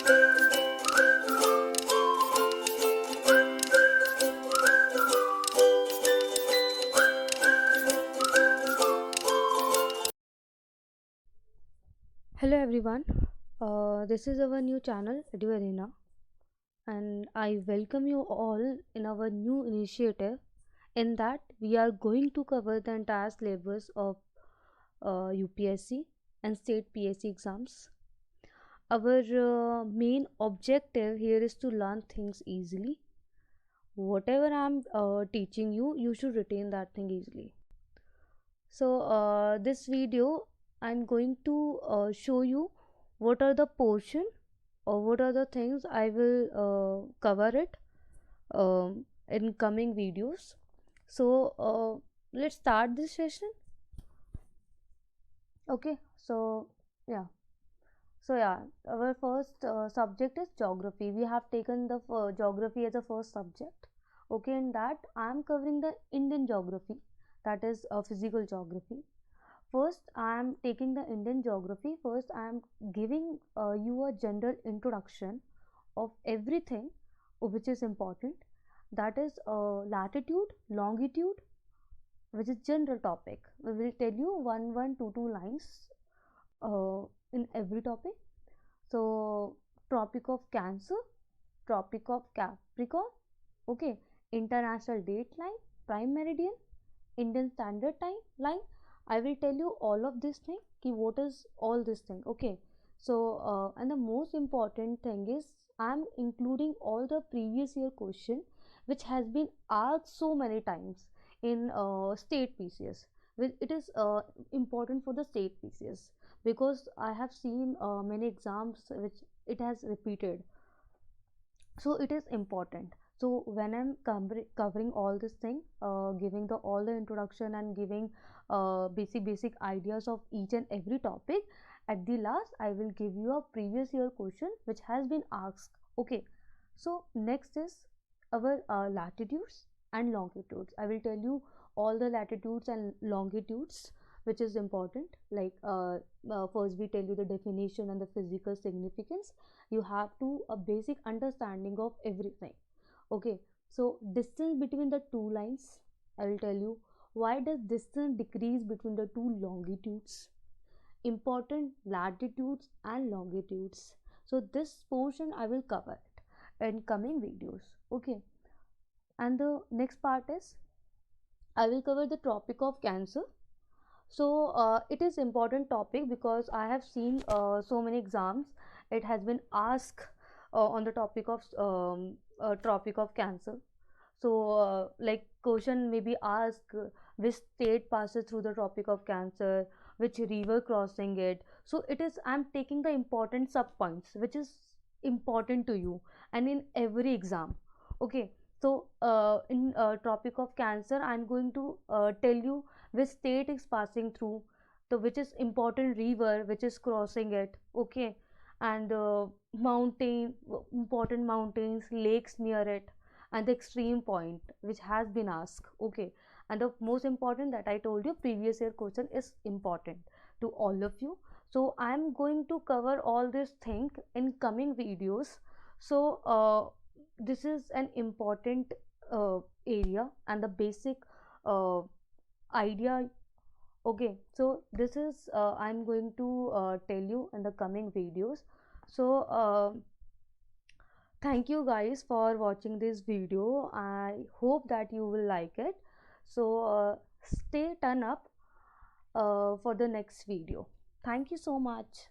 Hello everyone, this is our new channel Edu Arena, and I welcome you all in our new initiative. In that, we are going to cover the entire syllabus of UPSC and state PSC exams. Our main objective here is to learn things easily. Whatever I'm teaching you, you should retain that thing easily. So, this video I'm going to show you what are the portion or what are the things I will cover it in coming videos. So let's start this session. Okay, so yeah, our first subject is geography. We have taken the geography as a first subject. Okay, in that I am covering the Indian geography, that is physical geography. First, I am taking the Indian geography. First, I am giving you a general introduction of everything which is important. That is latitude, longitude, which is general topic. We will tell you one, two lines in every topic. So, Tropic of Cancer, Tropic of Capricorn, okay, International Date Line, Prime Meridian, Indian Standard Time line. I will tell you all of this thing. Ki what is all this thing? Okay. So and the most important thing is I am including all the previous year question which has been asked so many times in state PCS. It is important for the state PCS because I have seen many exams which it has repeated. So it is important. So when I'm covering all this thing, giving the all the introduction and giving basic ideas of each and every topic, at the last I will give you a previous year question which has been asked. Okay, so next is our latitudes and longitudes. I will tell you all the latitudes and longitudes which is important. Like first we tell you the definition and the physical significance. You have to a basic understanding of everything. Okay, so distance between the two lines, I will tell you why does distance decrease between the two longitudes, important latitudes and longitudes. So this portion I will cover it in coming videos. Okay, and the next part is I will cover the Tropic of Cancer. So it is important topic because I have seen so many exams. It has been asked on the topic of Tropic of Cancer. So like question may be asked, which state passes through the Tropic of Cancer, which river crossing it. So it is I'm taking the important sub points which is important to you and in every exam. Okay, so in Tropic of Cancer I'm going to tell you which state is passing through, the which is important river which is crossing it. Okay, and mountain, important mountains, lakes near it, and the extreme point which has been asked. Okay, and the most important that I told you previous year question is important to all of you. So I am going to cover all this thing in coming videos. So this is an important area and the basic uh, idea. Okay, so this is I'm going to tell you in the coming videos. So thank you guys for watching this video. I hope that you will like it. So stay turn up for the next video. Thank you so much.